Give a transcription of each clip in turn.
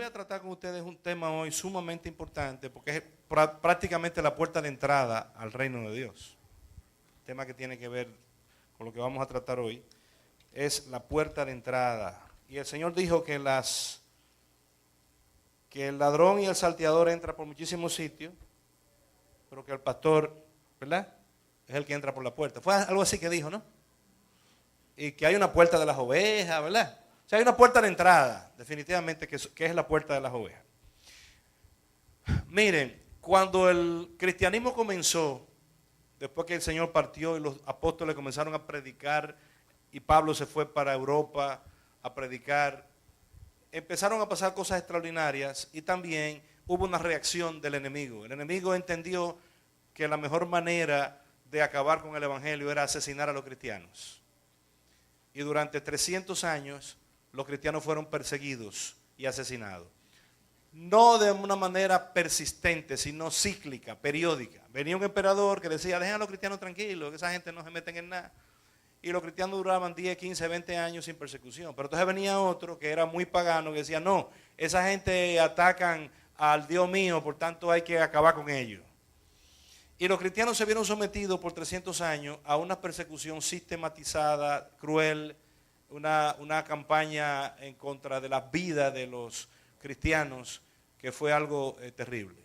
a tratar con ustedes un tema hoy sumamente importante porque es prácticamente la puerta de entrada al reino de Dios. El tema que tiene que ver con lo que vamos a tratar hoy es la puerta de entrada. Y el Señor dijo que el ladrón y el salteador entra por muchísimos sitios, pero que el pastor, ¿verdad?, es el que entra por la puerta. Fue algo así que dijo, ¿no? Y que hay una puerta de las ovejas, ¿verdad? O sea, hay una puerta de entrada, definitivamente, que es la puerta de las ovejas. Miren, cuando el cristianismo comenzó, después que el Señor partió y los apóstoles comenzaron a predicar, y Pablo se fue para Europa a predicar, empezaron a pasar cosas extraordinarias y también hubo una reacción del enemigo. El enemigo entendió que la mejor manera de acabar con el evangelio era asesinar a los cristianos. Y durante 300 años los cristianos fueron perseguidos y asesinados. No de una manera persistente, sino cíclica, periódica. Venía un emperador que decía, dejen a los cristianos tranquilos, que esa gente no se meten en nada. Y los cristianos duraban 10, 15, 20 años sin persecución. Pero entonces venía otro que era muy pagano, que decía, no, esa gente atacan al Dios mío, por tanto hay que acabar con ellos. Y los cristianos se vieron sometidos por 300 años a una persecución sistematizada, cruel, una campaña en contra de la vida de los cristianos que fue algo terrible.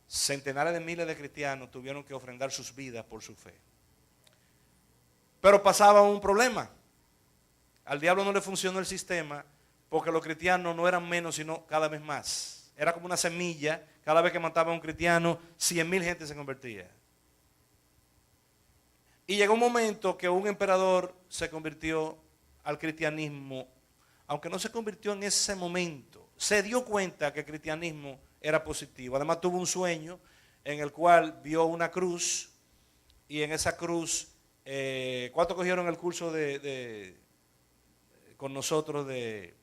Centenares de miles de cristianos tuvieron que ofrendar sus vidas por su fe. Pero pasaba un problema. Al diablo no le funcionó el sistema porque los cristianos no eran menos sino cada vez más. Era como una semilla, cada vez que mataba a un cristiano, 100,000 gente se convertía. Y llegó un momento que un emperador se convirtió al cristianismo, aunque no se convirtió en ese momento, se dio cuenta que el cristianismo era positivo. Además tuvo un sueño en el cual vio una cruz y en esa cruz, ¿cuántos cogieron el curso con nosotros de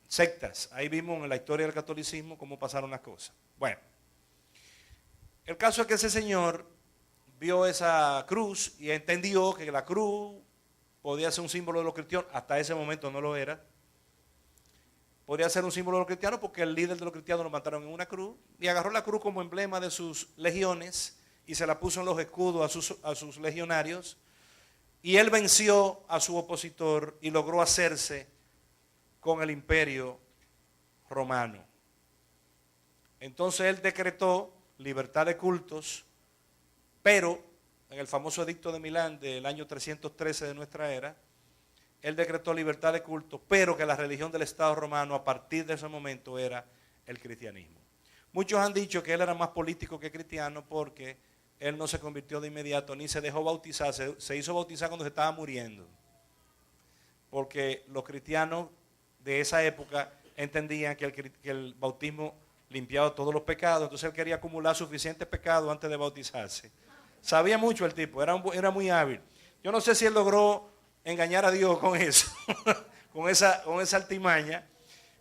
sectas? Ahí vimos en la historia del catolicismo cómo pasaron las cosas. Bueno, el caso es que ese señor vio esa cruz y entendió que la cruz podía ser un símbolo de los cristianos. Hasta ese momento no lo era. Podría ser un símbolo de los cristianos porque el líder de los cristianos lo mataron en una cruz y agarró la cruz como emblema de sus legiones y se la puso en los escudos a sus legionarios. Y él venció a su opositor y logró hacerse con el imperio romano. Entonces él decretó libertad de cultos, pero en el famoso edicto de Milán del año 313 de nuestra era, él decretó libertad de cultos, pero que la religión del Estado romano a partir de ese momento era el cristianismo. Muchos han dicho que él era más político que cristiano porque él no se convirtió de inmediato ni se dejó bautizar, se hizo bautizar cuando se estaba muriendo. Porque los cristianos de esa época entendían que el bautismo limpiaba todos los pecados, entonces él quería acumular suficiente pecado antes de bautizarse. Sabía mucho el tipo, era muy hábil. Yo no sé si él logró engañar a Dios con eso, con esa artimaña,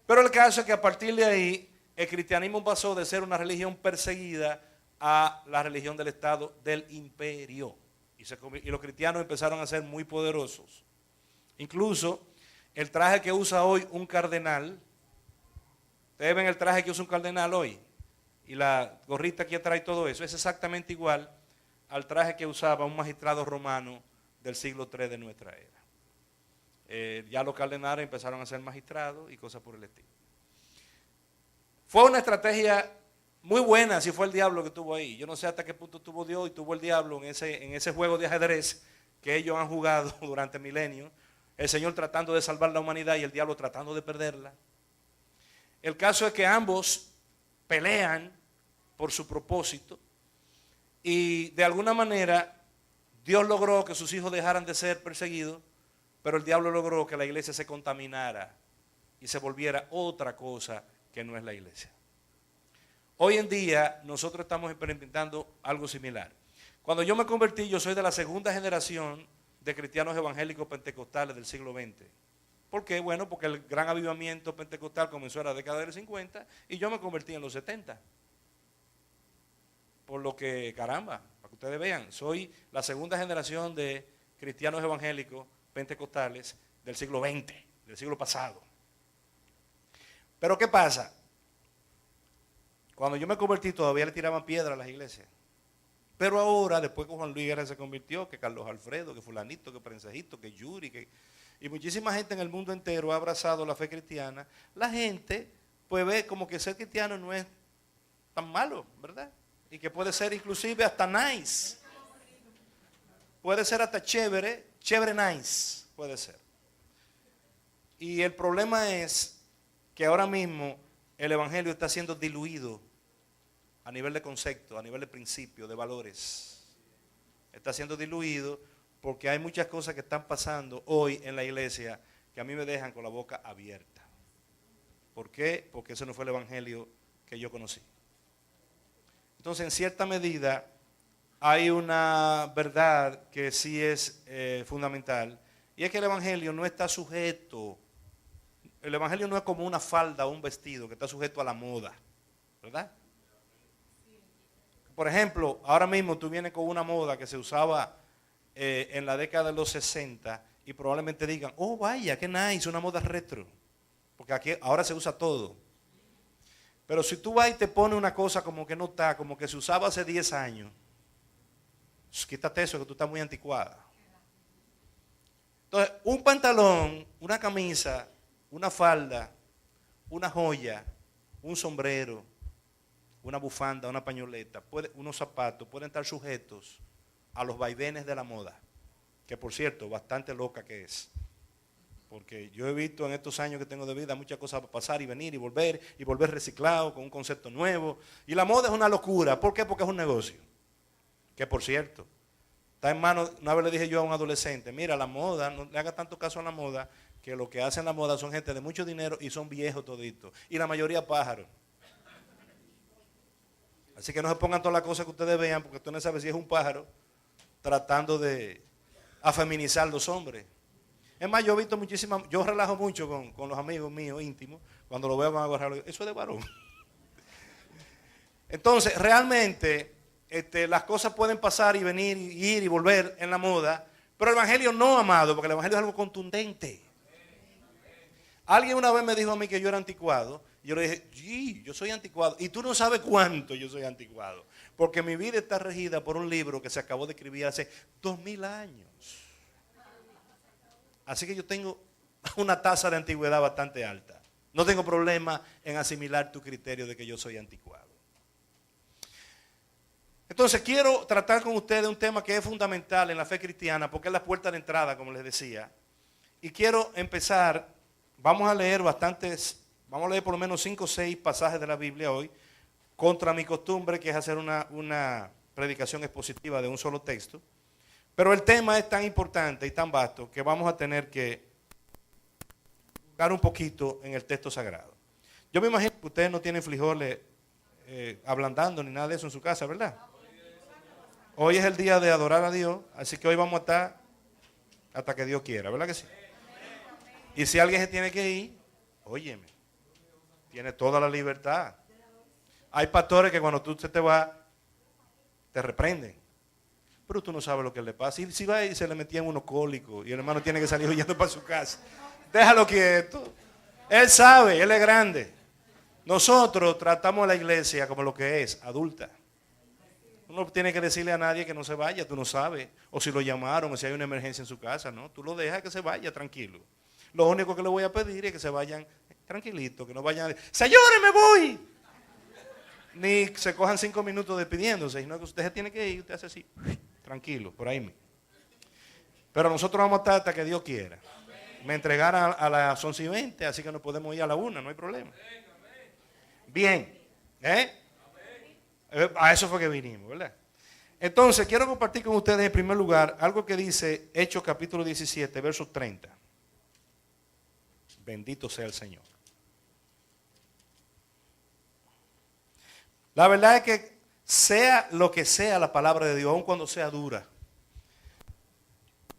pero el caso es que a partir de ahí el cristianismo pasó de ser una religión perseguida a la religión del Estado del imperio. Y los cristianos empezaron a ser muy poderosos. Incluso el traje que usa hoy un cardenal, ustedes ven el traje que usa un cardenal hoy, y la gorrita aquí atrás y todo eso, es exactamente igual al traje que usaba un magistrado romano del siglo III de nuestra era. Ya los cardenales empezaron a ser magistrados y cosas por el estilo. Fue una estrategia muy buena si fue el diablo que estuvo ahí. Yo no sé hasta qué punto tuvo Dios y tuvo el diablo en ese juego de ajedrez que ellos han jugado durante milenios. El Señor tratando de salvar la humanidad y el diablo tratando de perderla. El caso es que ambos pelean por su propósito y de alguna manera Dios logró que sus hijos dejaran de ser perseguidos, pero el diablo logró que la iglesia se contaminara y se volviera otra cosa que no es la iglesia. Hoy en día nosotros estamos experimentando algo similar. Cuando yo me convertí, yo soy de la segunda generación de cristianos evangélicos pentecostales del siglo XX. ¿Por qué? Bueno, porque el gran avivamiento pentecostal comenzó en la década del 50 y yo me convertí en los 70. Por lo que, caramba, para que ustedes vean, soy la segunda generación de cristianos evangélicos pentecostales del siglo XX, del siglo pasado. Pero ¿qué pasa? Cuando yo me convertí todavía le tiraban piedras a las iglesias. Pero ahora, después que Juan Luis Guerra se convirtió, que Carlos Alfredo, que fulanito, que Prensejito, que Yuri, y muchísima gente en el mundo entero ha abrazado la fe cristiana, la gente pues ve como que ser cristiano no es tan malo, ¿verdad? Y que puede ser inclusive hasta nice. Puede ser hasta chévere nice, puede ser. Y el problema es que ahora mismo el evangelio está siendo diluido a nivel de concepto, a nivel de principio, de valores. Está siendo diluido porque hay muchas cosas que están pasando hoy en la iglesia que a mí me dejan con la boca abierta. ¿Por qué? Porque ese no fue el evangelio que yo conocí. Entonces, en cierta medida, hay una verdad que sí es fundamental, y es que el evangelio no está sujeto, el evangelio no es como una falda o un vestido que está sujeto a la moda, ¿verdad? Por ejemplo, ahora mismo tú vienes con una moda que se usaba en la década de los 60 y probablemente digan, oh vaya, qué nice, una moda retro, porque aquí ahora se usa todo. Pero si tú vas y te pones una cosa como que no está, como que se usaba hace 10 años, quítate eso que tú estás muy anticuada. Entonces, un pantalón, una camisa, una falda, una joya, un sombrero, una bufanda, una pañoleta, unos zapatos pueden estar sujetos a los vaivenes de la moda, que por cierto, bastante loca que es. Porque yo he visto en estos años que tengo de vida muchas cosas pasar y venir y volver reciclado con un concepto nuevo. Y la moda es una locura. ¿Por qué? Porque es un negocio. Que por cierto, está en manos, una vez le dije yo a un adolescente, mira, la moda, no le haga tanto caso a la moda, que lo que hacen la moda son gente de mucho dinero y son viejos toditos. Y la mayoría pájaros. Así que no se pongan todas las cosas que ustedes vean, porque usted no sabe si es un pájaro tratando de afeminizar los hombres. Es más, yo he visto muchísimas, yo relajo mucho con los amigos míos íntimos, cuando lo veo van a agarrar, eso es de varón. Entonces, realmente, las cosas pueden pasar y venir, y ir y volver en la moda, pero el evangelio no, amado, porque el evangelio es algo contundente. Alguien una vez me dijo a mí que yo era anticuado, y yo le dije, sí, yo soy anticuado, y tú no sabes cuánto yo soy anticuado, porque mi vida está regida por un libro que se acabó de escribir hace 2000 años. Así que yo tengo una tasa de antigüedad bastante alta. No tengo problema en asimilar tu criterio de que yo soy anticuado. Entonces quiero tratar con ustedes un tema que es fundamental en la fe cristiana, porque es la puerta de entrada, como les decía. Y quiero empezar, vamos a leer por lo menos 5 o 6 pasajes de la Biblia hoy, contra mi costumbre, que es hacer una predicación expositiva de un solo texto. Pero el tema es tan importante y tan vasto que vamos a tener que jugar un poquito en el texto sagrado. Yo me imagino que ustedes no tienen frijoles ablandando ni nada de eso en su casa, ¿verdad? Hoy es el día de adorar a Dios, así que hoy vamos a estar hasta que Dios quiera, ¿verdad que sí? Y si alguien se tiene que ir, óyeme, tiene toda la libertad. Hay pastores que cuando tú te vas, te reprenden. Pero tú no sabes lo que le pasa. Y si va y se le metían unos cólicos y el hermano tiene que salir huyendo para su casa, déjalo quieto. Él sabe, él es grande. Nosotros tratamos a la iglesia como lo que es, adulta. Uno tiene que decirle a nadie que no se vaya, tú no sabes. O si lo llamaron, o si hay una emergencia en su casa, ¿no? Tú lo dejas que se vaya tranquilo. Lo único que le voy a pedir es que se vayan tranquilitos, que no vayan, señores, me voy. Ni se cojan 5 minutos despidiéndose, sino que usted se tiene que ir, usted hace así, tranquilo, por ahí mismo. Pero nosotros vamos a estar hasta que Dios quiera. Me entregaron a las 11:20, así que nos podemos ir a la 1, no hay problema. Bien, a eso fue que vinimos, ¿verdad? Entonces, quiero compartir con ustedes en primer lugar algo que dice Hechos capítulo 17, versos 30. Bendito sea el Señor. La verdad es que sea lo que sea la palabra de Dios, aun cuando sea dura,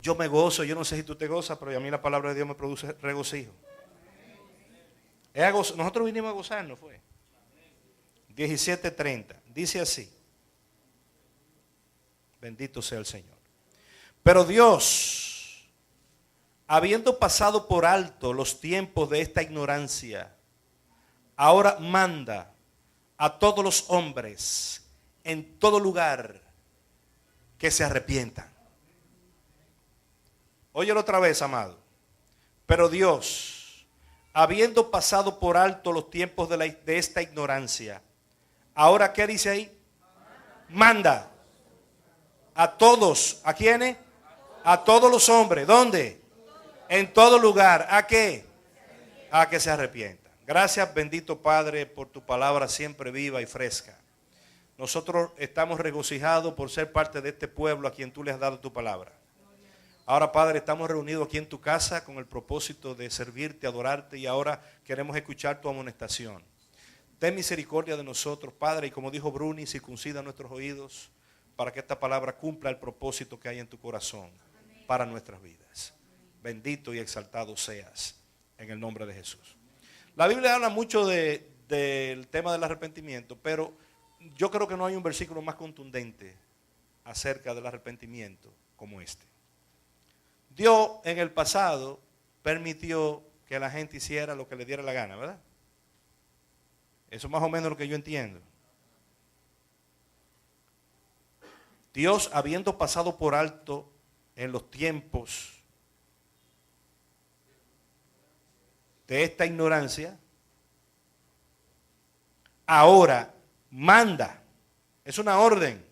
yo me gozo. Yo no sé si tú te gozas, pero a mí la palabra de Dios me produce regocijo. Nosotros vinimos a gozarnos, fue. 17:30, dice así. Bendito sea el Señor. Pero Dios, habiendo pasado por alto los tiempos de esta ignorancia, ahora manda a todos los hombres en todo lugar que se arrepientan. Óyelo otra vez, amado. Pero Dios, habiendo pasado por alto los tiempos de esta ignorancia, ahora, ¿qué dice ahí? Manda a todos. ¿A quiénes? A todos los hombres. ¿Dónde? En todo lugar. ¿A qué? A que se arrepientan. Gracias, bendito Padre, por tu palabra siempre viva y fresca. Nosotros estamos regocijados por ser parte de este pueblo a quien tú le has dado tu palabra. Ahora, Padre, estamos reunidos aquí en tu casa con el propósito de servirte, adorarte, y ahora queremos escuchar tu amonestación. Ten misericordia de nosotros, Padre, y como dijo Bruni, circuncida nuestros oídos para que esta palabra cumpla el propósito que hay en tu corazón para nuestras vidas. Bendito y exaltado seas en el nombre de Jesús. La Biblia habla mucho del tema del arrepentimiento, pero yo creo que no hay un versículo más contundente acerca del arrepentimiento como este. Dios en el pasado permitió que la gente hiciera lo que le diera la gana, ¿verdad? Eso es más o menos lo que yo entiendo. Dios, habiendo pasado por alto en los tiempos de esta ignorancia, ahora manda, es una orden.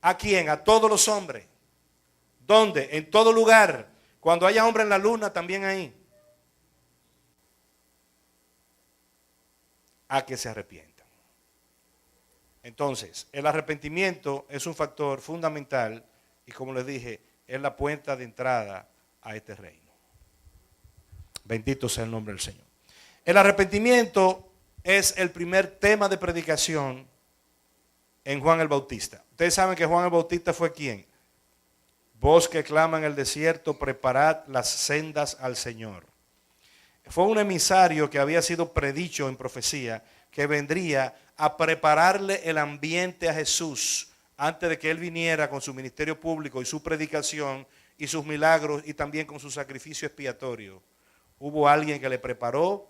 ¿A quién? A todos los hombres. ¿Dónde? En todo lugar. Cuando haya hombre en la luna, también ahí. A que se arrepientan. Entonces, el arrepentimiento es un factor fundamental y, como les dije, es la puerta de entrada a este reino. Bendito sea el nombre del Señor. El arrepentimiento es el primer tema de predicación en Juan el Bautista. Ustedes saben que Juan el Bautista fue ¿quién? Voz que clama en el desierto, preparad las sendas al Señor. Fue un emisario que había sido predicho en profecía, que vendría a prepararle el ambiente a Jesús antes de que Él viniera con su ministerio público y su predicación y sus milagros y también con su sacrificio expiatorio. Hubo alguien que le preparó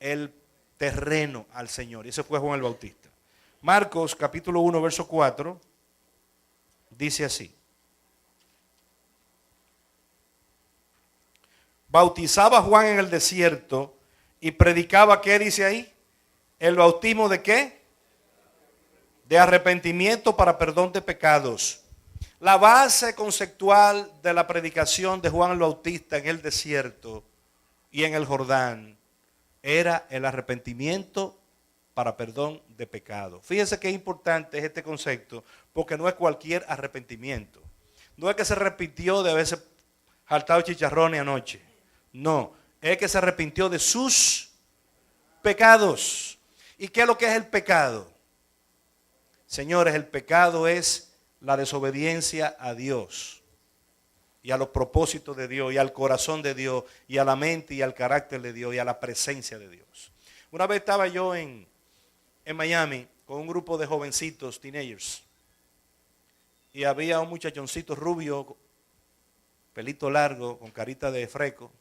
el terreno al Señor, y ese fue Juan el Bautista. Marcos capítulo 1 verso 4 dice así: bautizaba Juan en el desierto y predicaba, ¿qué dice ahí? El bautismo ¿de qué? De arrepentimiento para perdón de pecados. La base conceptual de la predicación de Juan el Bautista en el desierto y en el Jordán era el arrepentimiento para perdón de pecado. Fíjense qué importante es este concepto, porque no es cualquier arrepentimiento. No es que se arrepintió de haberse jaltado chicharrones anoche. No, es que se arrepintió de sus pecados. ¿Y qué es lo que es el pecado? Señores, el pecado es la desobediencia a Dios y a los propósitos de Dios y al corazón de Dios y a la mente y al carácter de Dios y a la presencia de Dios. Una vez estaba yo en Miami con un grupo de jovencitos, teenagers, y había un muchachoncito rubio, pelito largo, con carita de freco,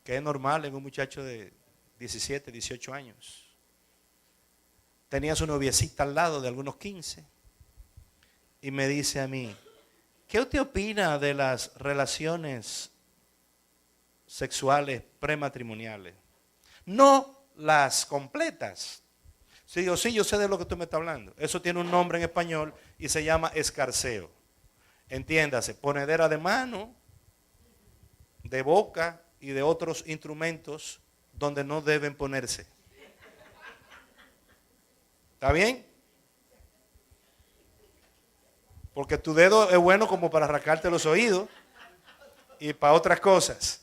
que es normal en un muchacho de 17, 18 años. Tenía su noviecita al lado de algunos 15 y me dice a mí: ¿qué usted opina de las relaciones sexuales prematrimoniales? No las completas. Sí, yo sé de lo que usted me está hablando. Eso tiene un nombre en español y se llama escarceo. Entiéndase, ponedera de mano, de boca y de otros instrumentos donde no deben ponerse. ¿Está bien? Porque tu dedo es bueno como para arrancarte los oídos y para otras cosas.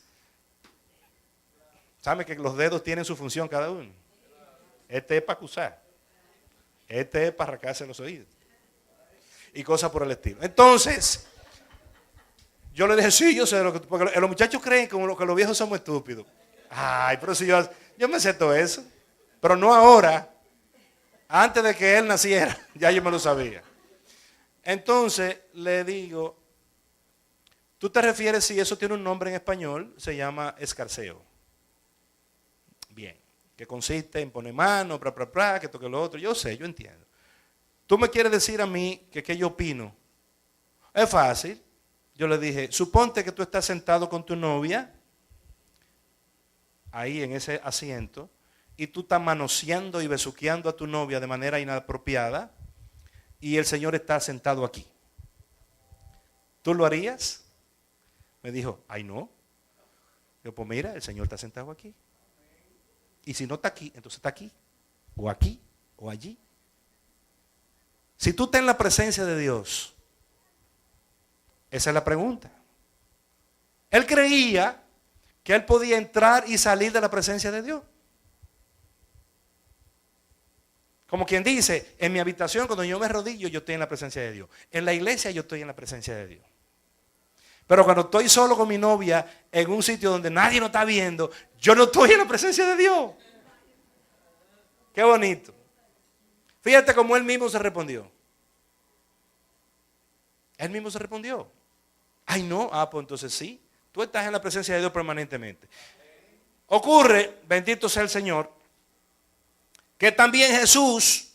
¿Sabe que los dedos tienen su función cada uno? Este es para acusar. Este es para arrancarse los oídos. Y cosas por el estilo. Entonces, yo le dije, sí, yo sé lo que... Porque los muchachos creen como que los viejos somos estúpidos. Ay, pero si yo me sé todo eso. Pero no ahora. Antes de que él naciera, ya yo me lo sabía. Entonces, le digo, ¿tú te refieres si eso tiene un nombre en español? Se llama escarceo. Bien. que consiste en poner mano, que esto, que lo otro. Yo sé, yo entiendo. Tú me quieres decir a mí que qué yo opino. Es fácil. Yo le dije, suponte que tú estás sentado con tu novia, ahí en ese asiento, y tú estás manoseando y besuqueando a tu novia de manera inapropiada, y el Señor está sentado aquí. ¿Tú lo harías? Me dijo, ay no. Yo, pues mira, el Señor está sentado aquí. Y si no está aquí, entonces está aquí, o allí. Si tú estás en la presencia de Dios, esa es la pregunta. Él creía que él podía entrar y salir de la presencia de Dios. Como quien dice, en mi habitación cuando yo me arrodillo, yo estoy en la presencia de Dios. En la iglesia yo estoy en la presencia de Dios. Pero cuando estoy solo con mi novia en un sitio donde nadie nos está viendo, yo no estoy en la presencia de Dios. Qué bonito. Fíjate cómo él mismo se respondió. Él mismo se respondió. Ay no, pues entonces sí. Tú estás en la presencia de Dios permanentemente. Ocurre, bendito sea el Señor, que también Jesús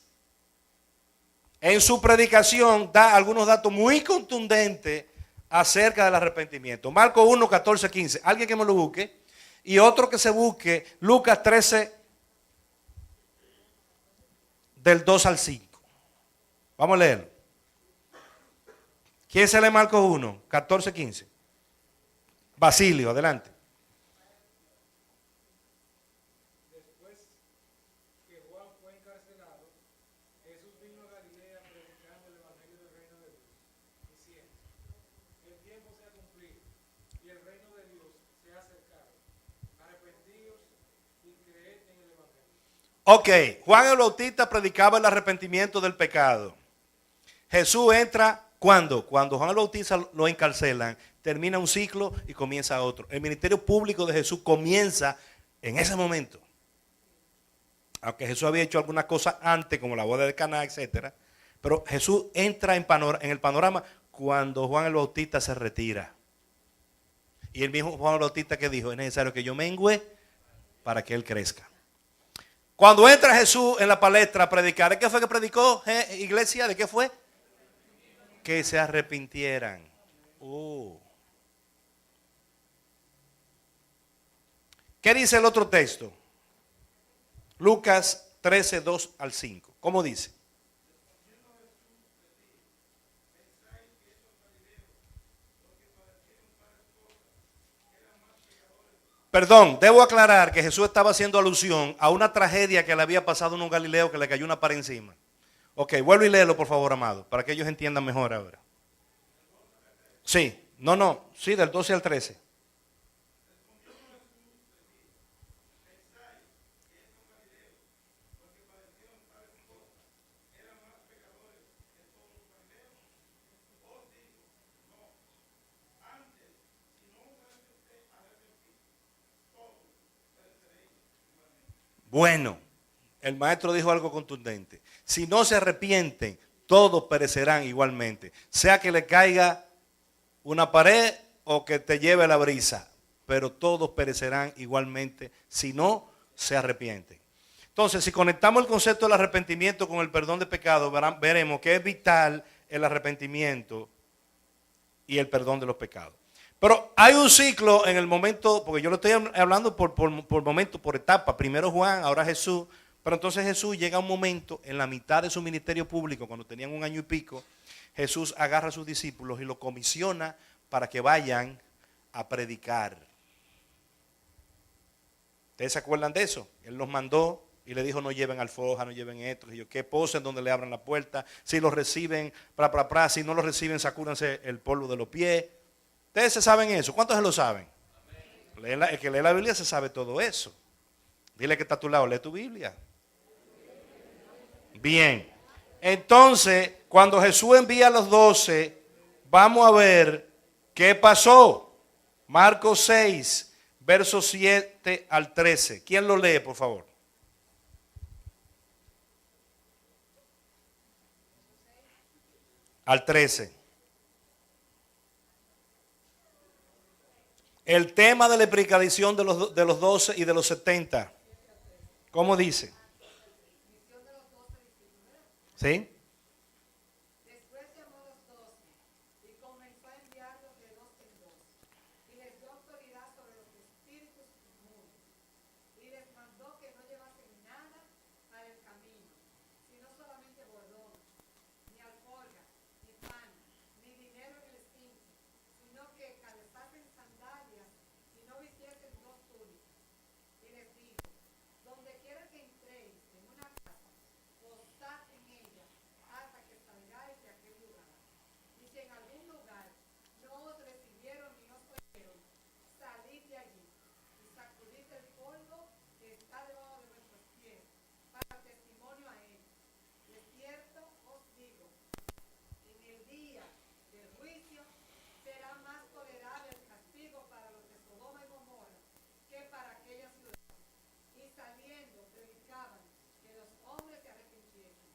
en su predicación da algunos datos muy contundentes acerca del arrepentimiento. Marcos 1, 14, 15. Alguien que me lo busque. Y otro que se busque Lucas 13, del 2 al 5. Vamos a leerlo. ¿Quién se lee Marcos 1, 14, 15? Basilio, adelante. Después que Juan fue encarcelado, Jesús vino a Galilea predicando el evangelio del reino de Dios, diciendo, el tiempo se ha cumplido y el reino de Dios se ha acercado. Arrepentíos y creed en el evangelio. Ok, Juan el Bautista predicaba el arrepentimiento del pecado. Jesús entra, ¿cuándo? Cuando Juan el Bautista lo encarcelan, termina un ciclo y comienza otro. El ministerio público de Jesús comienza en ese momento. Aunque Jesús había hecho algunas cosas antes, como la boda de Caná, etc. Pero Jesús entra en el panorama cuando Juan el Bautista se retira. Y el mismo Juan el Bautista que dijo, es necesario que yo mengüe para que él crezca. Cuando entra Jesús en la palestra a predicar, ¿de qué fue que predicó, iglesia? ¿De qué fue? Que se arrepintieran. ¿Qué dice el otro texto? Lucas 13, 2 al 5. ¿Cómo dice? Perdón, debo aclarar que Jesús estaba haciendo alusión a una tragedia que le había pasado a un galileo que le cayó una pared encima. Ok, vuelvo y léelo por favor, amado, para que ellos entiendan mejor ahora. Sí, sí, del 12 al 13. Bueno, el maestro dijo algo contundente. Si no se arrepienten, todos perecerán igualmente. Sea que le caiga una pared o que te lleve la brisa. Pero todos perecerán igualmente si no se arrepienten. Entonces, si conectamos el concepto del arrepentimiento con el perdón de pecado, veremos que es vital el arrepentimiento y el perdón de los pecados. Pero hay un ciclo en el momento, porque yo lo estoy hablando por momento, por etapa. Primero Juan, ahora Jesús. Pero entonces Jesús llega a un momento en la mitad de su ministerio público, cuando tenían 1 año y pico, Jesús agarra a sus discípulos y los comisiona para que vayan a predicar. ¿Ustedes se acuerdan de eso? Él los mandó y le dijo, no lleven alforja, no lleven esto. Y yo, que posen donde le abran la puerta. Si los reciben, si no los reciben, sacúdanse el polvo de los pies. ¿Ustedes se saben eso? ¿Cuántos se lo saben? El que lee la Biblia se sabe todo eso. Dile que está a tu lado, lee tu Biblia. Bien. Entonces, cuando Jesús envía a los 12, vamos a ver qué pasó. Marcos 6, versos 7 al 13. ¿Quién lo lee, por favor? Al 13. El tema de la predicación de los 12 y de los 70. ¿Cómo dice? ¿Sí? Después llamó a los 12 y comenzó a enviarlos de dos en dos, y les dio autoridad sobre los espíritus inmundos, y les mandó que no llevasen nada para el camino, sino solamente bordones, ni alforjas, ni pan, ni dinero en el cinto, sino que calzasen sandalias y no vistiesen dos túnicas. Y les dijo: donde quiera que entréis en una casa, postad en ella hasta que salgáis de aquel lugar. Y si en algún lugar no os recibieron ni os oyeron, salid de allí y sacudid el polvo que está debajo de vuestros pies para testimonio a él. De cierto os digo, en el día del juicio será más tolerable el castigo para los de Sodoma y Gomorra que para aquella ciudad. Y saliendo predicaban que los hombres se arrepintiesen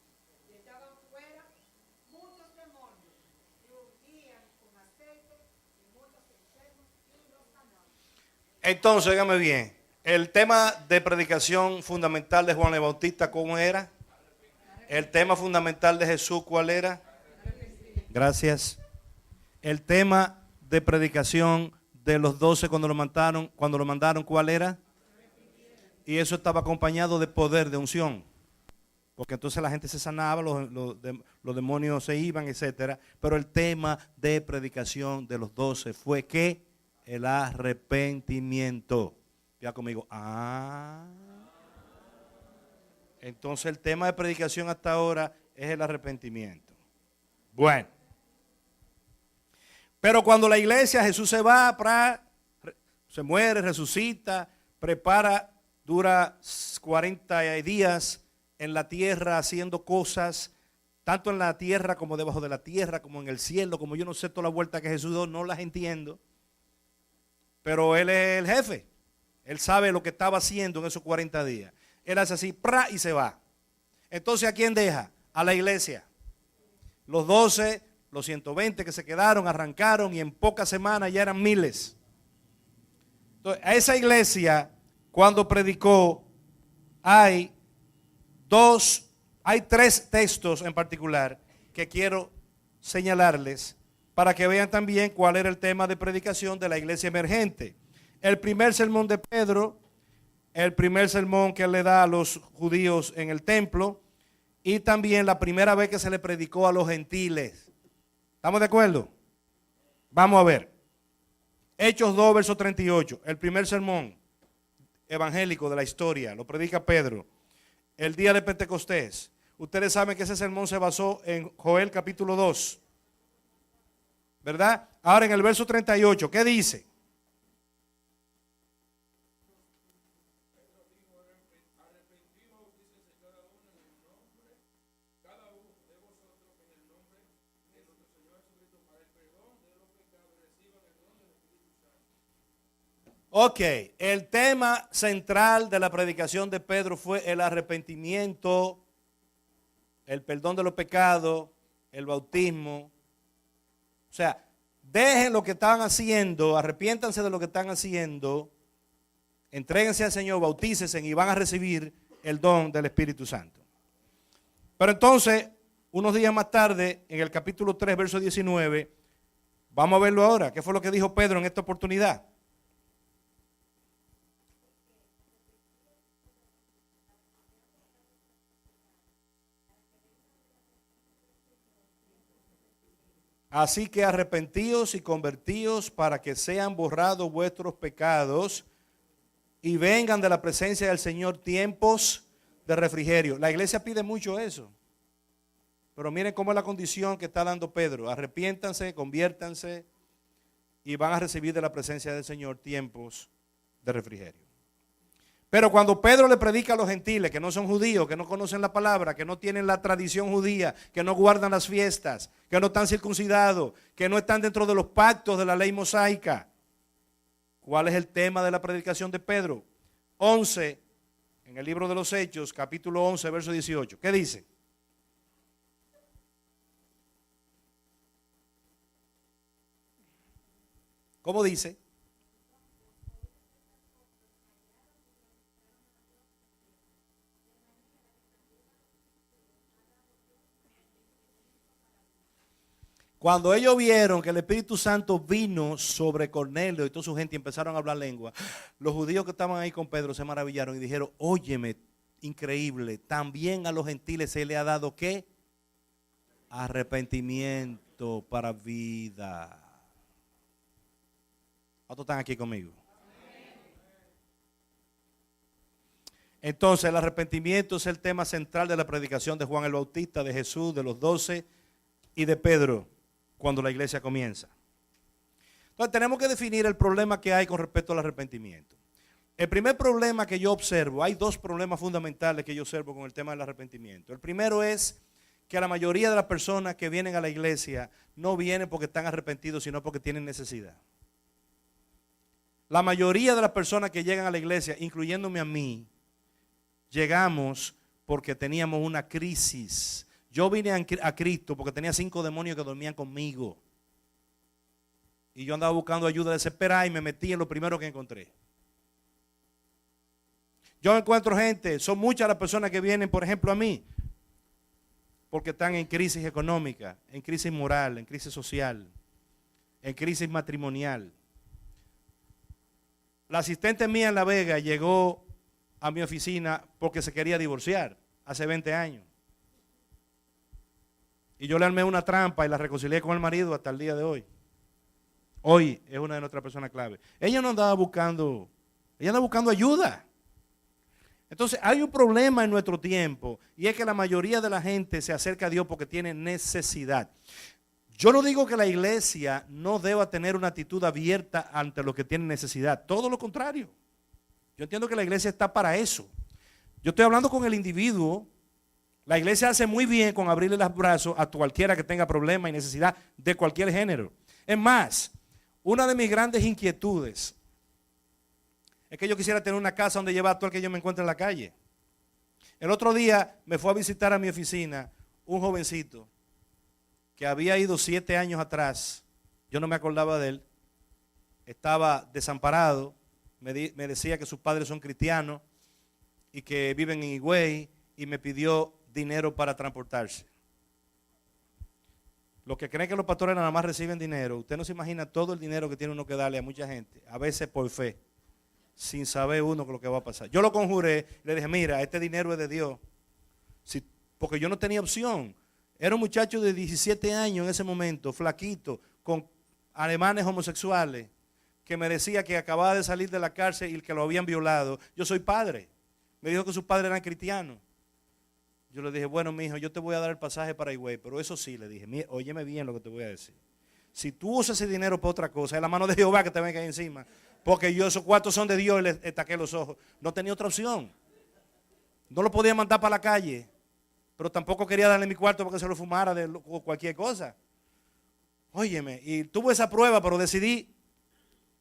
y echaban fuera muchos demonios y ungían con aceite y muchos enfermos y los sanaban. Entonces, óigame bien, el tema de predicación fundamental de Juan el Bautista, ¿cómo era? El tema fundamental de Jesús, ¿cuál era? Gracias. El tema de predicación de los 12 cuando lo mandaron, ¿cuál era? Y eso estaba acompañado de poder, de unción. Porque entonces la gente se sanaba, los demonios se iban, etcétera. Pero el tema de predicación de los 12 fue ¿qué? El arrepentimiento. Ya conmigo. Entonces el tema de predicación hasta ahora es el arrepentimiento. Bueno. Pero cuando la iglesia, Jesús se va, se muere, resucita, prepara, dura 40 días en la tierra haciendo cosas, tanto en la tierra como debajo de la tierra, como en el cielo, como yo no sé toda la vuelta que Jesús dio, no las entiendo. Pero Él es el jefe, Él sabe lo que estaba haciendo en esos 40 días. Él hace así, y se va. Entonces, ¿a quién deja? A la iglesia. Los 12, los 120 que se quedaron, arrancaron y en pocas semanas ya eran miles. Entonces, a esa iglesia, cuando predicó, hay tres textos en particular que quiero señalarles para que vean también cuál era el tema de predicación de la iglesia emergente. El primer sermón de Pedro, el primer sermón que él le da a los judíos en el templo y también la primera vez que se le predicó a los gentiles. ¿Estamos de acuerdo? Vamos a ver. Hechos 2, verso 38. El primer sermón evangélico de la historia. Lo predica Pedro. El día de Pentecostés. Ustedes saben que ese sermón se basó en Joel capítulo 2. ¿Verdad? Ahora en el verso 38. ¿Qué dice? Ok, el tema central de la predicación de Pedro fue el arrepentimiento, el perdón de los pecados, el bautismo. O sea, dejen lo que están haciendo, arrepiéntanse de lo que están haciendo, entréguense al Señor, bautícense y van a recibir el don del Espíritu Santo. Pero entonces, unos días más tarde, en el capítulo 3, verso 19, vamos a verlo ahora. ¿Qué fue lo que dijo Pedro en esta oportunidad? Así que arrepentíos y convertíos para que sean borrados vuestros pecados y vengan de la presencia del Señor tiempos de refrigerio. La iglesia pide mucho eso. Pero miren cómo es la condición que está dando Pedro. Arrepiéntanse, conviértanse y van a recibir de la presencia del Señor tiempos de refrigerio. Pero cuando Pedro le predica a los gentiles que no son judíos, que no conocen la palabra, que no tienen la tradición judía, que no guardan las fiestas, que no están circuncidados, que no están dentro de los pactos de la ley mosaica, ¿cuál es el tema de la predicación de Pedro? 11, en el libro de los Hechos, capítulo 11, verso 18. ¿Qué dice? ¿Cómo dice? Cuando ellos vieron que el Espíritu Santo vino sobre Cornelio y toda su gente y empezaron a hablar lengua, los judíos que estaban ahí con Pedro se maravillaron y dijeron, óyeme, increíble, también a los gentiles se le ha dado ¿qué? Arrepentimiento para vida. ¿Cuántos están aquí conmigo? Entonces el arrepentimiento es el tema central de la predicación de Juan el Bautista, de Jesús, de los 12 y de Pedro cuando la iglesia comienza. Entonces tenemos que definir el problema que hay con respecto al arrepentimiento. El primer problema que yo observo, hay dos problemas fundamentales que yo observo con el tema del arrepentimiento. El primero es que la mayoría de las personas que vienen a la iglesia no vienen porque están arrepentidos, sino porque tienen necesidad. La mayoría de las personas que llegan a la iglesia, incluyéndome a mí, llegamos porque teníamos una crisis. Yo vine a Cristo porque tenía 5 demonios que dormían conmigo. Y yo andaba buscando ayuda desesperada y me metí en lo primero que encontré. Yo encuentro gente, son muchas las personas que vienen, por ejemplo, a mí, porque están en crisis económica, en crisis moral, en crisis social, en crisis matrimonial. La asistente mía en La Vega llegó a mi oficina porque se quería divorciar hace 20 años. Y yo le armé una trampa y la reconcilié con el marido hasta el día de hoy. Hoy es una de nuestras personas clave. Ella no andaba buscando, ella andaba buscando ayuda. Entonces hay un problema en nuestro tiempo y es que la mayoría de la gente se acerca a Dios porque tiene necesidad. Yo no digo que la iglesia no deba tener una actitud abierta ante los que tienen necesidad. Todo lo contrario. Yo entiendo que la iglesia está para eso. Yo estoy hablando con el individuo. La iglesia hace muy bien con abrirle los brazos a cualquiera que tenga problemas y necesidad de cualquier género. Es más, una de mis grandes inquietudes es que yo quisiera tener una casa donde llevar a todo el que yo me encuentre en la calle. El otro día me fue a visitar a mi oficina un jovencito que había ido 7 años atrás. Yo no me acordaba de él. Estaba desamparado. Me decía que sus padres son cristianos y que viven en Higüey y me pidió dinero para transportarse. Los que creen que los pastores nada más reciben dinero, usted no se imagina todo el dinero que tiene uno que darle a mucha gente, a veces por fe, sin saber uno lo que va a pasar. Yo lo conjuré, le dije, mira, este dinero es de Dios, porque yo no tenía opción. Era un muchacho de 17 años en ese momento, flaquito, con alemanes homosexuales, que me decía que acababa de salir de la cárcel y que lo habían violado. Yo soy padre. Me dijo que sus padres eran cristianos. Yo le dije, bueno, mi hijo, yo te voy a dar el pasaje para Higüey, pero eso sí, le dije, óyeme bien lo que te voy a decir. Si tú usas ese dinero para otra cosa, es la mano de Jehová que te venga ahí encima, porque yo esos cuartos son de Dios y le taqué los ojos. No tenía otra opción. No lo podía mandar para la calle, pero tampoco quería darle mi cuarto para que se lo fumara de cualquier cosa. Óyeme, y tuve esa prueba, pero decidí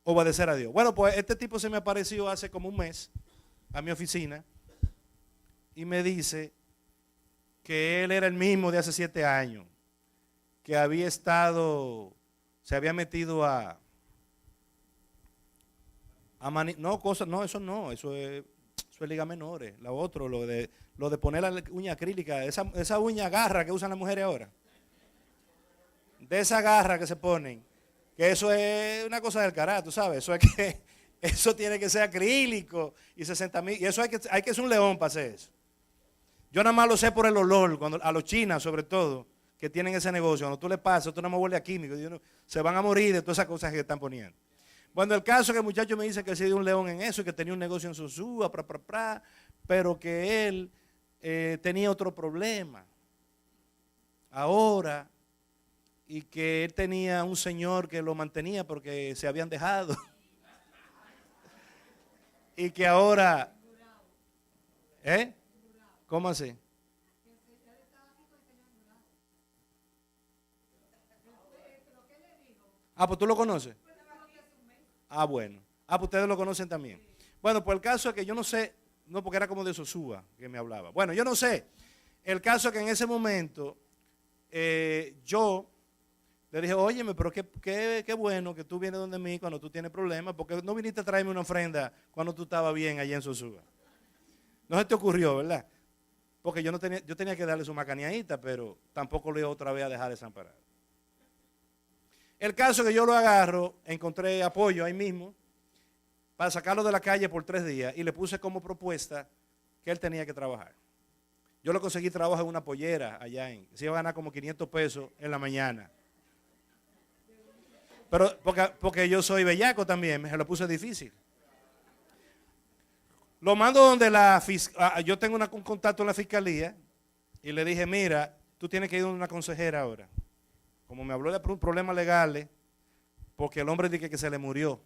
obedecer a Dios. Bueno, pues este tipo se me apareció hace como un mes a mi oficina y me dice que él era el mismo de hace 7 años, que había estado, se había metido eso es liga menores. Lo de poner la uña acrílica, esa uña garra que usan las mujeres ahora, de esa garra que se ponen, que eso es una cosa del carajo, tú sabes, eso tiene que ser acrílico y 60,000, y eso hay que ser un león para hacer eso. Yo nada más lo sé por el olor, a los chinos sobre todo, que tienen ese negocio. Cuando tú le pasas, tú nada más huele a químico, se van a morir de todas esas cosas que están poniendo. Bueno, el caso es que el muchacho me dice que se dio un león en eso y que tenía un negocio en Sosúa, pero que él tenía otro problema ahora y que él tenía un señor que lo mantenía porque se habían dejado y que ahora, ¿cómo así? Pues tú lo conoces. Bueno. Pues ustedes lo conocen también. Bueno, pues el caso es que yo no sé, no porque era como de Sosúa que me hablaba. Bueno, yo no sé. El caso es que en ese momento yo le dije, óyeme, pero qué bueno que tú vienes donde mí cuando tú tienes problemas, porque no viniste a traerme una ofrenda cuando tú estabas bien allá en Sosúa. No se te ocurrió, ¿verdad? Porque yo tenía que darle su macaneadita, pero tampoco le iba otra vez a dejar desamparado. El caso que yo lo agarro, encontré apoyo ahí mismo para sacarlo de la calle por 3 días y le puse como propuesta que él tenía que trabajar. Yo le conseguí trabajo en una pollera allá se iba a ganar como 500 pesos en la mañana. Pero porque yo soy bellaco también, me lo puse difícil. Lo mando donde yo tengo un contacto en la fiscalía y le dije, mira, tú tienes que ir a una consejera ahora. Como me habló de problemas legales, porque el hombre dice que se le murió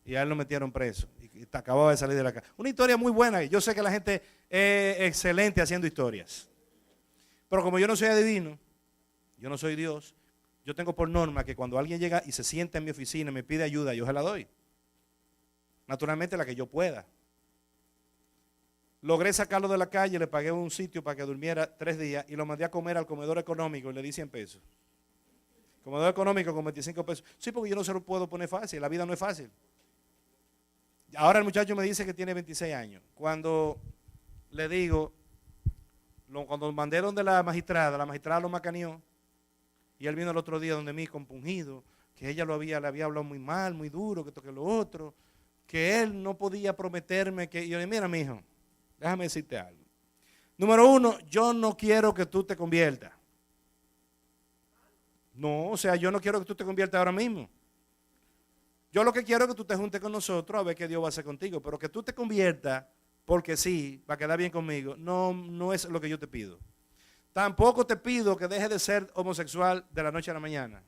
y a él lo metieron preso y acababa de salir de la casa. Una historia muy buena y yo sé que la gente es excelente haciendo historias. Pero como yo no soy adivino, yo no soy Dios, yo tengo por norma que cuando alguien llega y se sienta en mi oficina y me pide ayuda, yo se la doy. Naturalmente la que yo pueda. Logré sacarlo de la calle, le pagué un sitio para que durmiera 3 días y lo mandé a comer al comedor económico y le di 100 pesos. Comedor económico con 25 pesos. Sí, porque yo no se lo puedo poner fácil, la vida no es fácil. Ahora el muchacho me dice que tiene 26 años. Cuando le digo, cuando mandé donde la magistrada lo macaneó y él vino el otro día donde mí compungido, que ella le había hablado muy mal, muy duro, que esto que lo otro, que él no podía prometerme que... Y yo le dije, mira, mijo, déjame decirte algo. Número 1, yo no quiero que tú te conviertas. No, o sea, yo no quiero que tú te conviertas ahora mismo. Yo lo que quiero es que tú te juntes con nosotros a ver qué Dios va a hacer contigo. Pero que tú te conviertas porque sí, para quedar bien conmigo, no es lo que yo te pido. Tampoco te pido que dejes de ser homosexual de la noche a la mañana.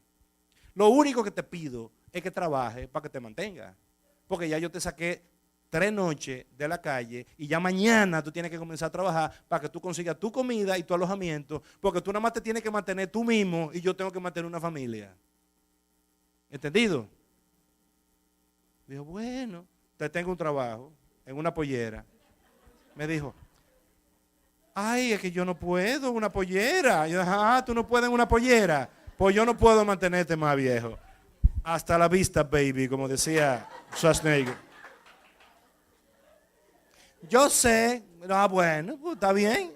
Lo único que te pido es que trabajes para que te mantengas. Porque ya yo te saqué 3 noches de la calle y ya mañana tú tienes que comenzar a trabajar para que tú consigas tu comida y tu alojamiento, porque tú nada más te tienes que mantener tú mismo y yo tengo que mantener una familia. ¿Entendido? Dijo, bueno, te tengo un trabajo en una pollera. Me dijo, ay, es que yo no puedo una pollera. Yo dije, tú no puedes en una pollera. Pues yo no puedo mantenerte más, viejo. Hasta la vista, baby, como decía Schwarzenegger. Yo sé, bueno, pues está bien.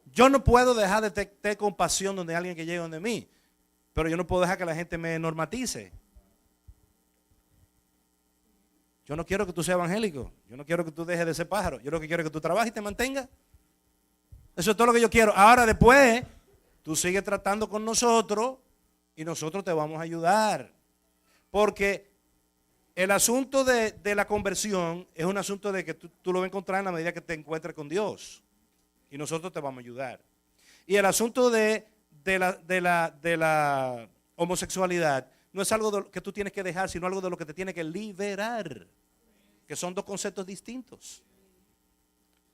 Yo no puedo dejar de tener compasión donde hay alguien que llegue donde mí, pero yo no puedo dejar que la gente me normatice. Yo no quiero que tú seas evangélico, yo no quiero que tú dejes de ser pájaro, yo lo que quiero es que tú trabajes y te mantengas. Eso es todo lo que yo quiero. Ahora después, tú sigues tratando con nosotros y nosotros te vamos a ayudar. Porque el asunto de la conversión es un asunto de que tú lo vas a encontrar en la medida que te encuentres con Dios. Y nosotros te vamos a ayudar. Y el asunto de la homosexualidad no es algo que tú tienes que dejar, sino algo de lo que te tiene que liberar. Que son 2 conceptos distintos.